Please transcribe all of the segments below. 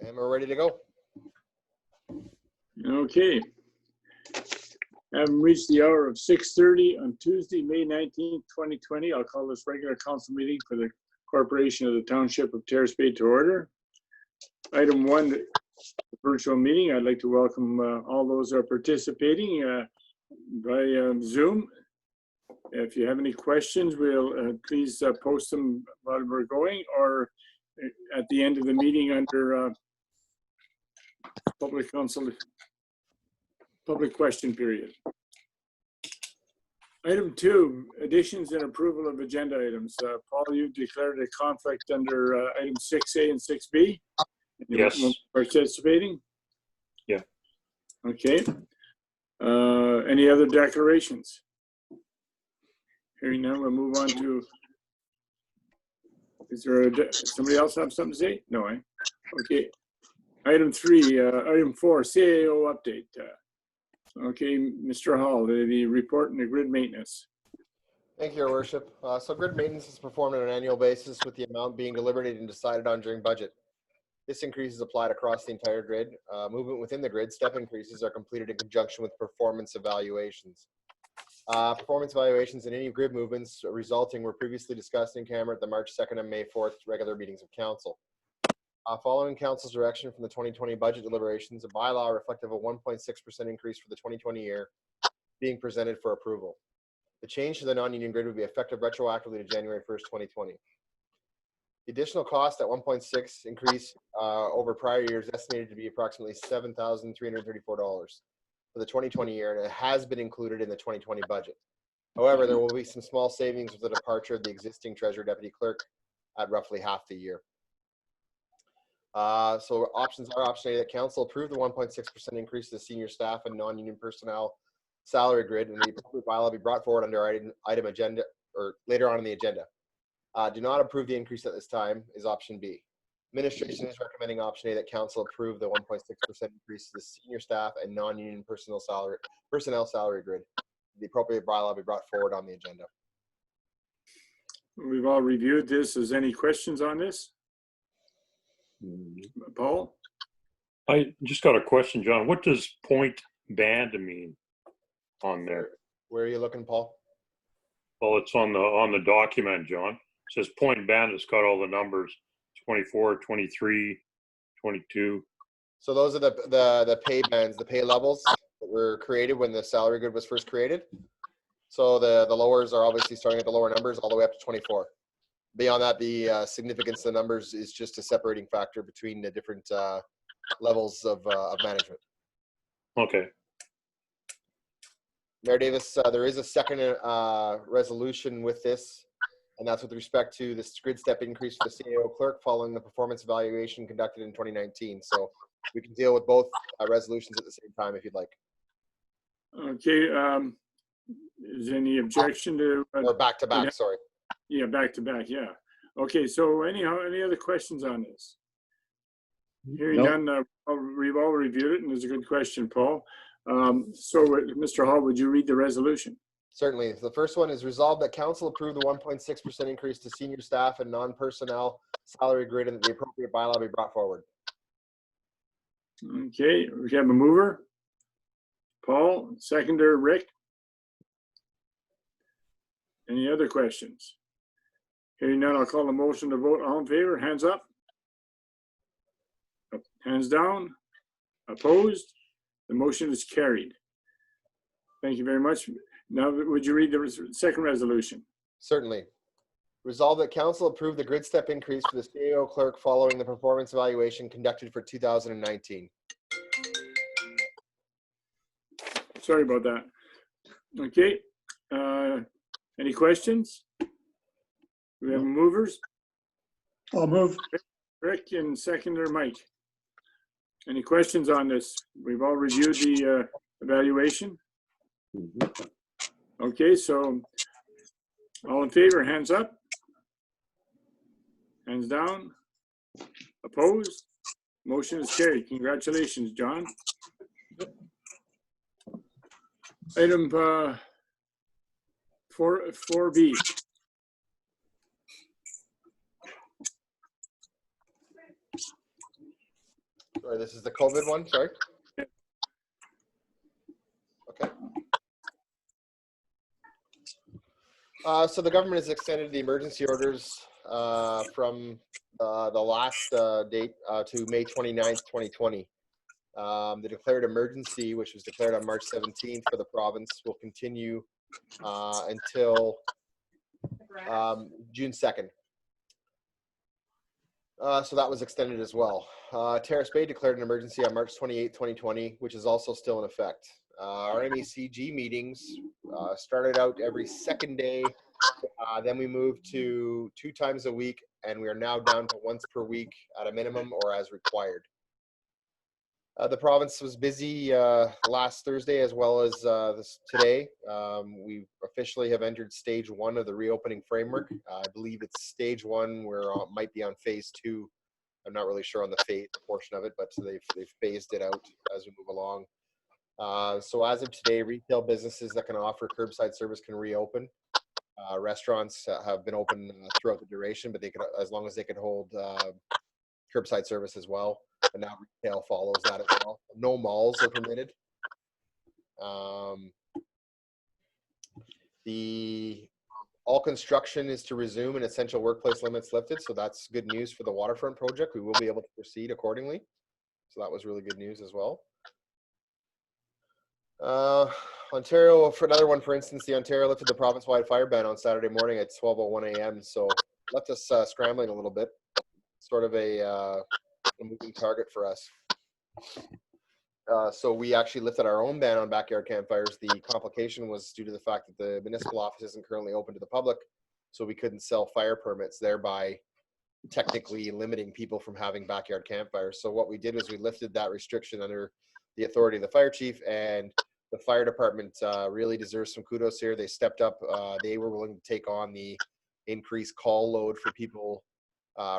And we're ready to go. Okay. Having reached the hour of 6:30 on Tuesday, May 19th, 2020, I'll call this regular council meeting for the Corporation of the Township of Terrace Bay to order. Item 1, the virtual meeting. I'd like to welcome all those who are participating by Zoom. If you have any questions, we'll please post them while we're going, or at the end of the meeting under public question period. Item 2, additions and approval of agenda items. Paul, you've declared a conflict under item 6A and 6B. Yes. Participating? Yeah. Okay. Any other declarations? Hearing none, we'll move on to, is there somebody else have something to say? No, okay. Item 4, CAO update. Okay, Mr. Hall, the report and the grid maintenance. Thank you, Your Worship. So grid maintenance is performed on an annual basis with the amount being deliberated and decided on during budget. This increase is applied across the entire grid. Movement within the grid, step increases are completed in conjunction with performance evaluations. Performance evaluations and any grid movements resulting were previously discussed in camera at the March 2nd and May 4th regular meetings of council. Following council's direction from the 2020 budget deliberations, a bylaw reflective of a 1.6% increase for the 2020 year being presented for approval. The change to the non-union grid would be effective retroactively to January 1st, 2020. The additional cost at 1.6 increase over prior years estimated to be approximately $7,334 for the 2020 year, and it has been included in the 2020 budget. However, there will be some small savings with the departure of the existing treasurer deputy clerk at roughly half the year. So options are option A, that council approve the 1.6% increase to the senior staff and non-union personnel salary grid, and the appropriate bylaw be brought forward under item agenda or later on in the agenda. Do not approve the increase at this time is option B. Administration is recommending option A, that council approve the 1.6% increase to the senior staff and non-union personnel salary grid. The appropriate bylaw be brought forward on the agenda. We've all reviewed this. Is any questions on this? Paul? I just got a question, John. What does point band mean on there? Where are you looking, Paul? Well, it's on the document, John. It says point band. It's got all the numbers, 24, 23, 22. So those are the pay bands, the pay levels that were created when the salary grid was first created. So the lowers are obviously starting at the lower numbers all the way up to 24. Beyond that, the significance of the numbers is just a separating factor between the different levels of management. Okay. Mayor Davis, there is a second resolution with this, and that's with respect to this grid step increase for the CAO clerk following the performance evaluation conducted in 2019. So we can deal with both resolutions at the same time if you'd like. Okay. Is there any objection to? Or back to back, sorry. Yeah, back to back, yeah. Okay, so anyhow, any other questions on this? Hearing none, we've all reviewed it, and it's a good question, Paul. So, Mr. Hall, would you read the resolution? Certainly. The first one is resolved that council approve the 1.6% increase to senior staff and non-personnel salary grid, and that the appropriate bylaw be brought forward. Okay, we have a mover. Paul, seconder, Rick. Any other questions? Hearing none, I'll call the motion to vote. All in favor, hands up. Hands down. Opposed? The motion is carried. Thank you very much. Now, would you read the second resolution? Certainly. Resolved that council approve the grid step increase for the CAO clerk following the performance evaluation conducted for 2019. Sorry about that. Okay. Any questions? Do we have movers? I'll move. Rick and seconder Mike. Any questions on this? We've all reviewed the evaluation. Okay, so all in favor, hands up. Hands down. Opposed? Motion is carried. Congratulations, John. Item 4B. or this is the COVID one, sorry. Okay. So the government has extended the emergency orders from the last date to May 29th, 2020. The declared emergency, which was declared on March 17th for the province, will continue until June 2nd. So that was extended as well. Terrace Bay declared an emergency on March 28, 2020, which is also still in effect. Our MECG meetings started out every second day. Then we moved to 2 times a week, and we are now down to once per week at a minimum or as required. The province was busy last Thursday as well as today. We officially have entered stage 1 of the reopening framework. I believe it's stage 1. We're might be on phase 2. I'm not really sure on the phase portion of it, but they've phased it out as we move along. So as of today, retail businesses that can offer curbside service can reopen. Restaurants have been open throughout the duration, but they could, as long as they could hold curbside service as well. And now retail follows that as well. No malls are permitted. All construction is to resume and essential workplace limits lifted. So that's good news for the waterfront project. We will be able to proceed accordingly. So that was really good news as well. Ontario, for another one, for instance, the Ontario lifted the province-wide fire ban on Saturday morning at 12:01 a.m. So left us scrambling a little bit. Sort of a moving target for us. So we actually lifted our own ban on backyard campfires. The complication was due to the fact that the municipal office isn't currently open to the public, so we couldn't sell fire permits, thereby technically limiting people from having backyard campfires. So what we did was we lifted that restriction under the authority of the fire chief, and the fire department really deserves some kudos here. They stepped up. They were willing to take on the increased call load for people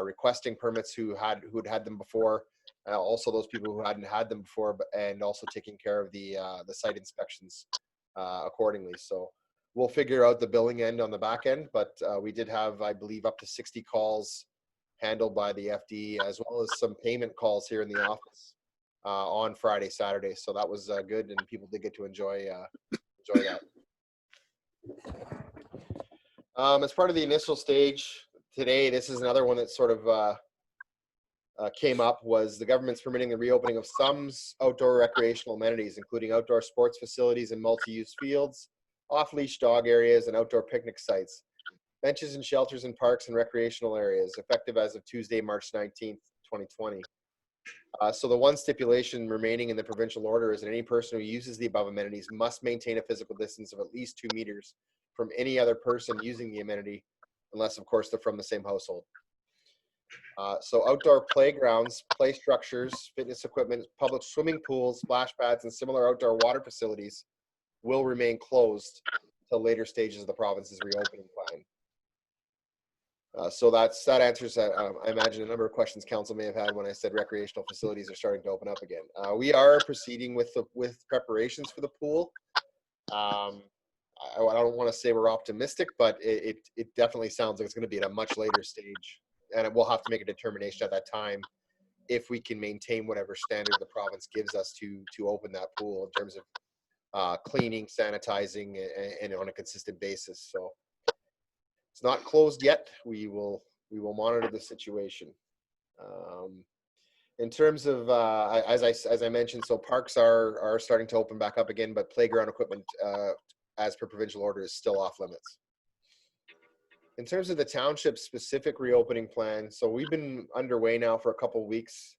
requesting permits who'd had them before, also those people who hadn't had them before, and also taking care of the site inspections accordingly. So we'll figure out the billing end on the back end, but we did have, I believe, up to 60 calls handled by the FD, as well as some payment calls here in the office on Friday, Saturday. So that was good, and people did get to enjoy that. As part of the initial stage today, this is another one that sort of came up, was the government's permitting the reopening of some outdoor recreational amenities, including outdoor sports facilities and multi-use fields, off-leash dog areas, and outdoor picnic sites, benches and shelters in parks and recreational areas, effective as of Tuesday, March 19th, 2020. So the one stipulation remaining in the provincial order is that any person who uses the above amenities must maintain a physical distance of at least 2 meters from any other person using the amenity, unless, of course, they're from the same household. So outdoor playgrounds, play structures, fitness equipment, public swimming pools, splash pads, and similar outdoor water facilities will remain closed until later stages of the province's reopening plan. So that answers, I imagine, a number of questions council may have had when I said recreational facilities are starting to open up again. We are proceeding with preparations for the pool. I don't want to say we're optimistic, but it definitely sounds like it's going to be at a much later stage, and we'll have to make a determination at that time if we can maintain whatever standard the province gives us to open that pool in terms of cleaning, sanitizing, and on a consistent basis. So it's not closed yet. We will monitor the situation. In terms of as I mentioned, so parks are starting to open back up again, but playground equipment, as per provincial order, is still off limits. In terms of the township specific reopening plan, so we've been underway now for a couple of weeks.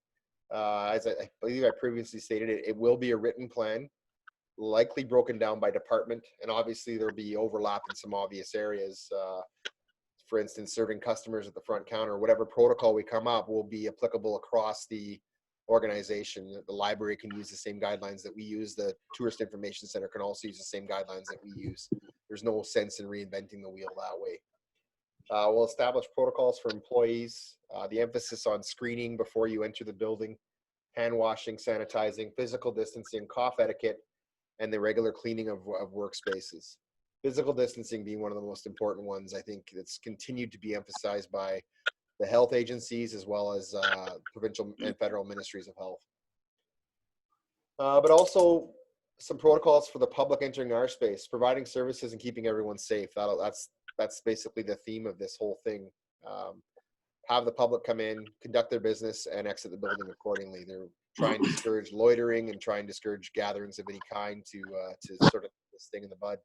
As I believe I previously stated, it will be a written plan, likely broken down by department, and obviously there'll be overlap in some obvious areas. For instance, serving customers at the front counter, whatever protocol we come up will be applicable across the organization. The library can use the same guidelines that we use. The Tourist Information Center can also use the same guidelines that we use. There's no sense in reinventing the wheel that way. We'll establish protocols for employees, the emphasis on screening before you enter the building, hand washing, sanitizing, physical distancing, cough etiquette, and the regular cleaning of workspaces. Physical distancing being one of the most important ones. I think it's continued to be emphasized by the health agencies as well as provincial and federal ministries of health. But also some protocols for the public entering our space, providing services and keeping everyone safe. That's basically the theme of this whole thing. Have the public come in, conduct their business, and exit the building accordingly. They're trying to discourage loitering and trying to discourage gatherings of any kind to sort of this thing in the bud.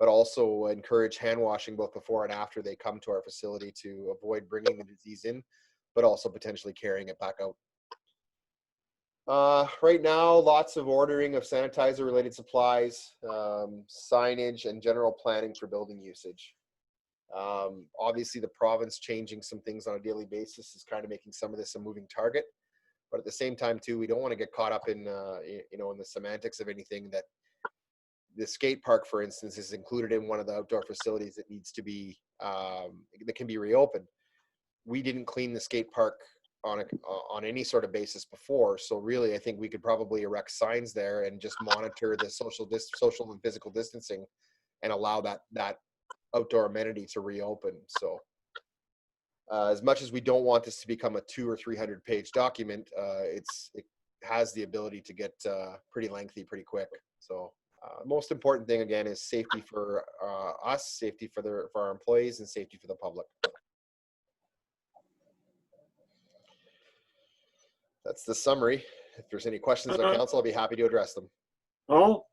But also encourage hand washing both before and after they come to our facility to avoid bringing the disease in, but also potentially carrying it back out. Right now, lots of ordering of sanitizer related supplies, signage, and general planning for building usage. Obviously, the province changing some things on a daily basis is kind of making some of this a moving target. But at the same time, too, we don't want to get caught up in in the semantics of anything. That the skate park, for instance, is included in one of the outdoor facilities that needs to be that can be reopened. We didn't clean the skate park on any sort of basis before, so really, I think we could probably erect signs there and just monitor the social and physical distancing, and allow that outdoor amenity to reopen. So, as much as we don't want this to become a 200 or 300 page document, it has the ability to get pretty lengthy pretty quick. So. Most important thing again is safety for us, safety for our employees, and safety for the public. That's the summary. If there's any questions on council, I'll be happy to address them. Paul?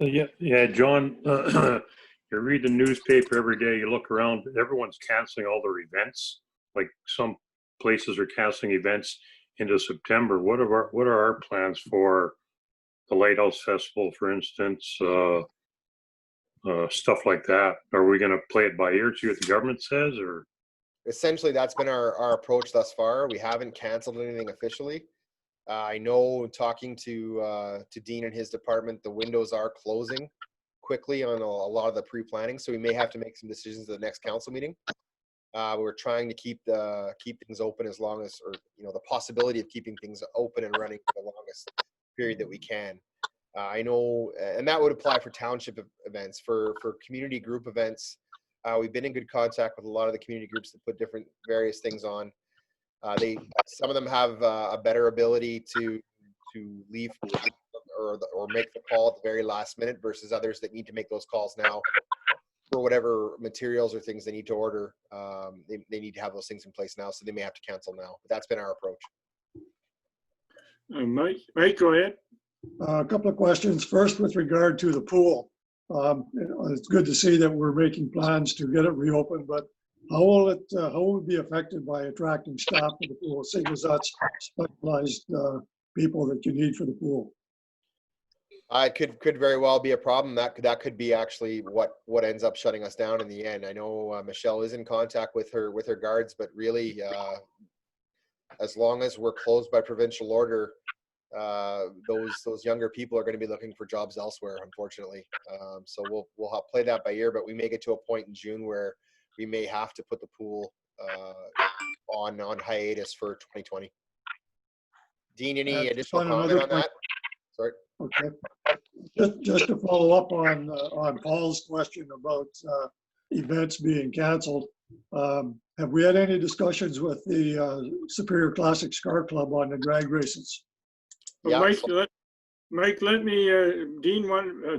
Yeah, John, you read the newspaper every day, you look around, everyone's canceling all their events. Like some places are canceling events into September. What are our plans for the Lighthouse Festival, for instance, stuff like that? Are we going to play it by ear, see what the government says, or? Essentially, that's been our approach thus far. We haven't canceled anything officially. I know, talking to Dean and his department, the windows are closing quickly on a lot of the pre-planning, so we may have to make some decisions at the next council meeting. We're trying to keep things open as long as, or the possibility of keeping things open and running for the longest period that we can. I know, and that would apply for township events. For community group events, we've been in good contact with a lot of the community groups that put various things on. Some of them have a better ability to leave or make the call at the very last minute, versus others that need to make those calls now for whatever materials or things they need to order. They need to have those things in place now, so they may have to cancel now. But that's been our approach. Mike, go ahead. A couple of questions. First, with regard to the pool. It's good to see that we're making plans to get it reopened, but how will it be affected by attracting staff to the pool, seeing as that's specialized people that you need for the pool? It could very well be a problem. That could be actually what ends up shutting us down in the end. I know Michelle is in contact with her guards, but really, as long as we're closed by provincial order, those younger people are going to be looking for jobs elsewhere, unfortunately. So we'll play that by ear, but we may get to a point in June where we may have to put the pool on hiatus for 2020. Dean, any additional comment on that? Sorry. Okay. Just to follow up on Paul's question about events being canceled, have we had any discussions with the Superior Classics Car Club on the drag races? Yeah. Mike, let me,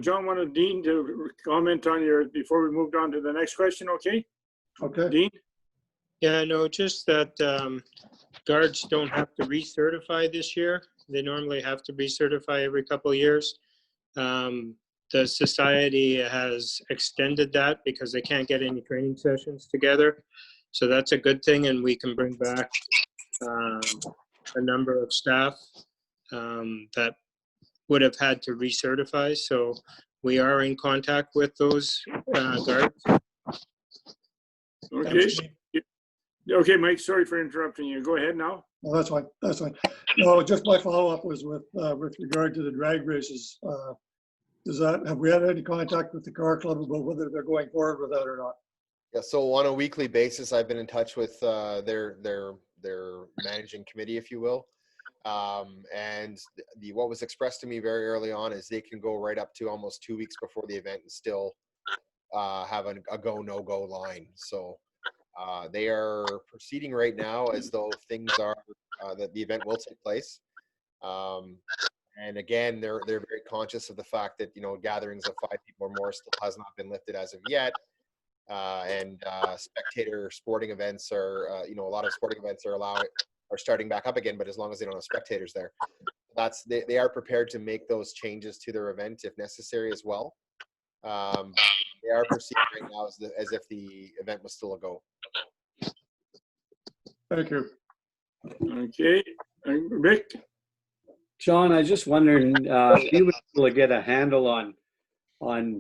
John wanted Dean to comment on before we moved on to the next question, okay? Okay. Dean? Yeah, no, just that guards don't have to recertify this year. They normally have to recertify every couple of years. The society has extended that because they can't get any training sessions together. So that's a good thing, and we can bring back a number of staff that would have had to recertify. So we are in contact with those guards. Okay. Okay, Mike, sorry for interrupting you. Go ahead now. No, that's fine. That's fine. No, just my follow-up was with regard to the drag races. Have we had any contact with the car club about whether they're going forward with that or not? Yeah. So on a weekly basis, I've been in touch with their managing committee, if you will. And what was expressed to me very early on is they can go right up to almost 2 weeks before the event and still have a go, no go line. So they are proceeding right now as though things are that the event will take place. And again, they're very conscious of the fact that, gatherings of 5 people or more still has not been lifted as of yet. And spectator sporting events are, a lot of sporting events are starting back up again, but as long as they don't have spectators there. They are prepared to make those changes to their event if necessary as well. They are proceeding right now as if the event was still a go. Thank you. Okay, Rick? John, I was just wondering, if you were able to get a handle on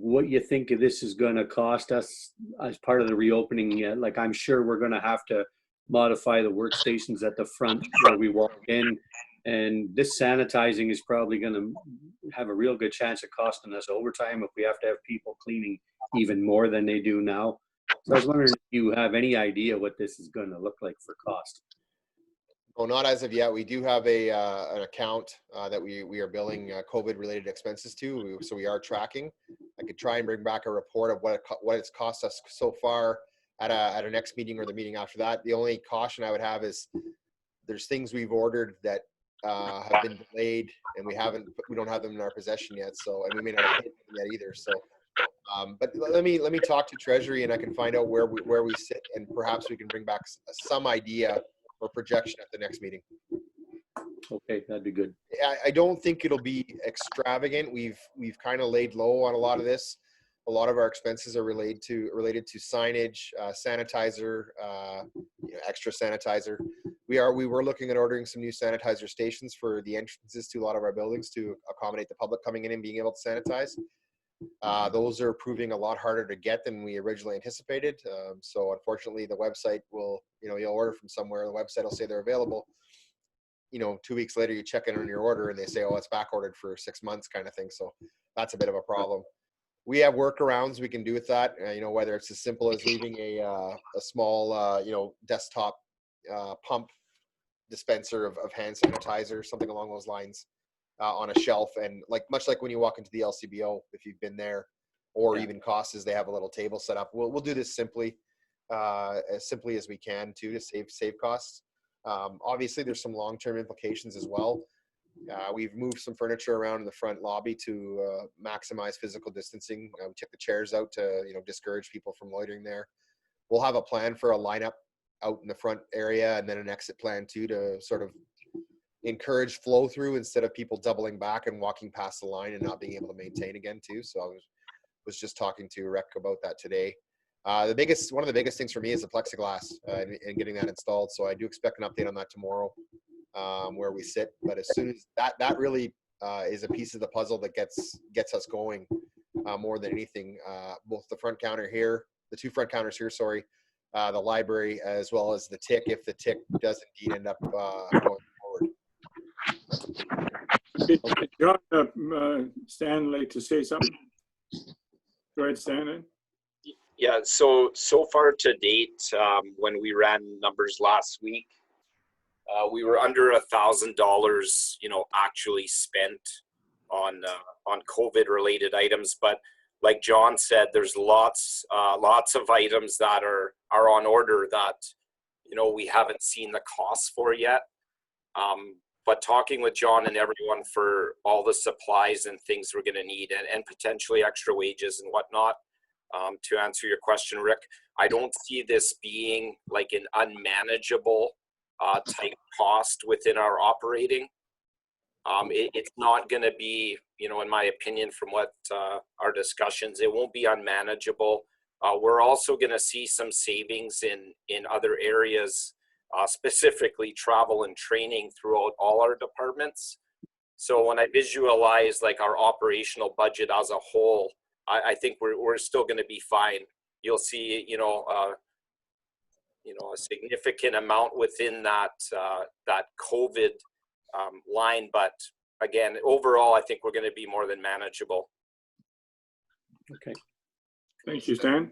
what you think this is going to cost us as part of the reopening. Like, I'm sure we're going to have to modify the workstations at the front where we walk in, and this sanitizing is probably going to have a real good chance of costing us overtime if we have to have people cleaning even more than they do now. So I was wondering if you have any idea what this is going to look like for cost. Well, not as of yet. We do have an account that we are billing COVID-related expenses to, so we are tracking. I could try and bring back a report of what it's cost us so far at a next meeting or the meeting after that. The only caution I would have is there's things we've ordered that have been delayed, and we don't have them in our possession yet. So, and we may not have paid them yet either. So, but let me talk to Treasury, and I can find out where we sit, and perhaps we can bring back some idea or projection at the next meeting. Okay, that'd be good. I don't think it'll be extravagant. We've kind of laid low on a lot of this. A lot of our expenses are related to signage, sanitizer, extra sanitizer. We were looking at ordering some new sanitizer stations for the entrances to a lot of our buildings to accommodate the public coming in and being able to sanitize. Those are proving a lot harder to get than we originally anticipated. So unfortunately, the website will, you'll order from somewhere. The website will say they're available. 2 weeks later, you check in on your order and they say, oh, it's back ordered for 6 months kind of thing. So that's a bit of a problem. We have workarounds we can do with that. Whether it's as simple as leaving a small, desktop pump dispenser of hand sanitizer, something along those lines. On a shelf, and much like when you walk into the LCBO, if you've been there, or even Costas, they have a little table set up. We'll do this simply, as simply as we can too, to save costs. Obviously, there's some long-term implications as well. We've moved some furniture around in the front lobby to maximize physical distancing. We took the chairs out to discourage people from loitering there. We'll have a plan for a lineup out in the front area, and then an exit plan too to sort of encourage flow through instead of people doubling back and walking past the line and not being able to maintain again too. So I was just talking to Rick about that today. One of the biggest things for me is the plexiglass and getting that installed. So I do expect an update on that tomorrow, where we sit. But as soon as that really is a piece of the puzzle that gets us going more than anything. Both the front counter here, the 2 front counters here, sorry, the library, as well as the TIC, if the TIC does indeed end up going forward. John, Stan, like to say something? Go ahead, Stan. Yeah, so far to date, when we ran numbers last week, we were under $1,000, actually spent on COVID related items. But like John said, there's lots of items that are on order that, we haven't seen the costs for yet. But talking with John and everyone for all the supplies and things we're going to need, and potentially extra wages and whatnot, to answer your question, Rick, I don't see this being like an unmanageable type cost within our operating. It's not going to be, in my opinion, from what our discussions, it won't be unmanageable. We're also going to see some savings in other areas, specifically travel and training throughout all our departments. So when I visualize like our operational budget as a whole, I think we're still going to be fine. You'll see, a significant amount within that COVID line, but again, overall, I think we're going to be more than manageable. Okay. Thank you, Stan.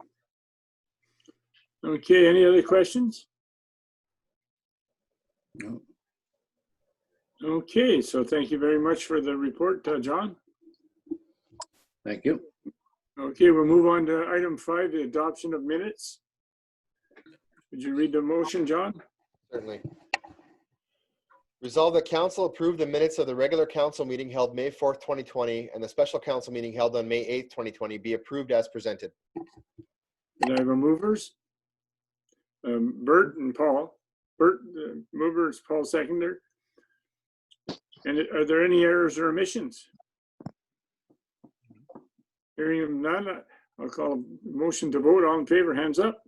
Okay, any other questions? No. Okay, so thank you very much for the report, John. Thank you. Okay, we'll move on to item 5, the adoption of minutes. Would you read the motion, John? Certainly. Resolved that council approve the minutes of the regular council meeting held May 4th, 2020, and the special council meeting held on May 8th, 2020 be approved as presented. And I have a movers. Bert and Paul. Bert, movers, Paul seconder. And are there any errors or omissions? Hearing none, I'll call a motion to vote. All in favor, hands up.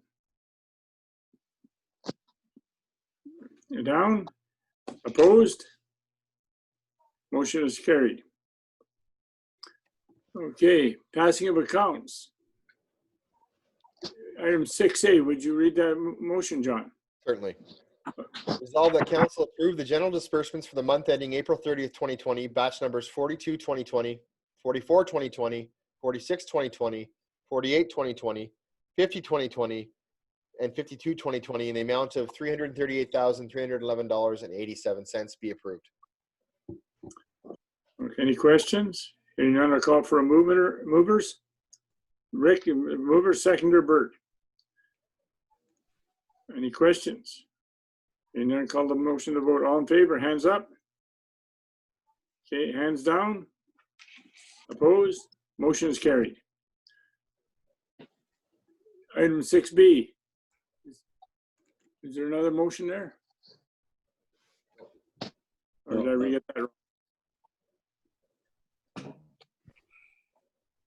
Down. Opposed? Motion is carried. Okay, passing of accounts. Item 6A, would you read that motion, John? Certainly. Resolved that council approve the general disbursements for the month ending April 30th, 2020, batch numbers 42, 2020, 44, 2020, 46, 2020, 48, 2020, 50, 2020, and 52, 2020 in the amount of $338,311.87 be approved. Okay, any questions? Hearing none, I'll call for a movers. Rick, mover, seconder, Bert. Any questions? Hearing none, call the motion to vote. All in favor, hands up. Okay, hands down. Opposed? Motion is carried. Item 6B. Is there another motion there? Or did I read that wrong?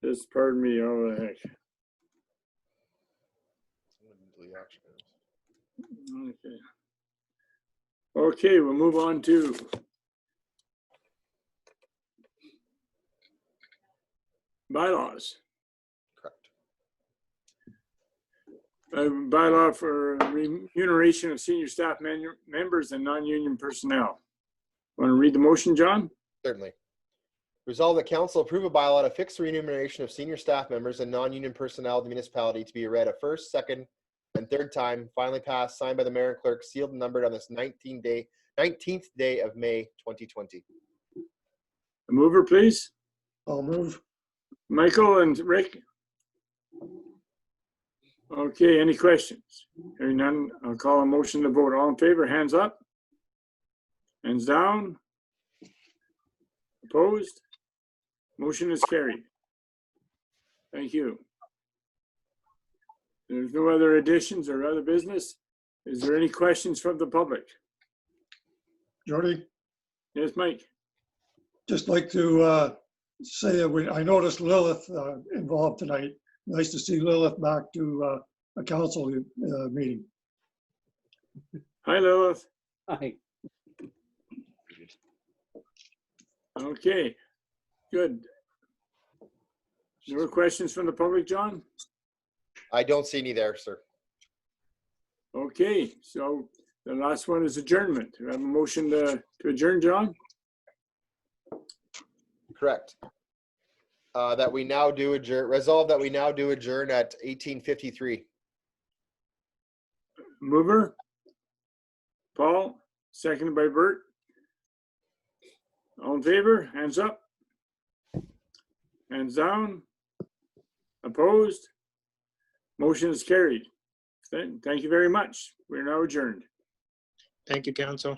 Just pardon me, oh the heck. Okay. Okay, we'll move on to bylaws. Correct. Bylaw for remuneration of senior staff members and non-union personnel. Want to read the motion, John? Certainly. Resolve that council approve a bylaw to fix the remuneration of senior staff members and non-union personnel of the municipality to be read a first, second, and third time, finally passed, signed by the mayor and clerk, sealed and numbered on this 19th day of May 2020. A mover, please. I'll move. Michael and Rick. Okay, any questions? Hearing none, I'll call a motion to vote. All in favor, hands up. Hands down. Opposed? Motion is carried. Thank you. There's no other additions or other business. Is there any questions from the public? Jody, Yes, Mike? just like to say that I noticed Lilith involved tonight. Nice to see Lilith back to a council meeting. Hi, Lilith. Hi. Okay, good. No more questions from the public, John? I don't see any there, sir. Okay, so the last one is adjournment. Do I have a motion to adjourn, John? Correct. That we now do adjourn, resolve that we now do adjourn at 18:53. Mover? Paul, seconded by Bert. All in favor, hands up. Hands down. Opposed? Motion is carried. Thank you very much. We're now adjourned. Thank you, council.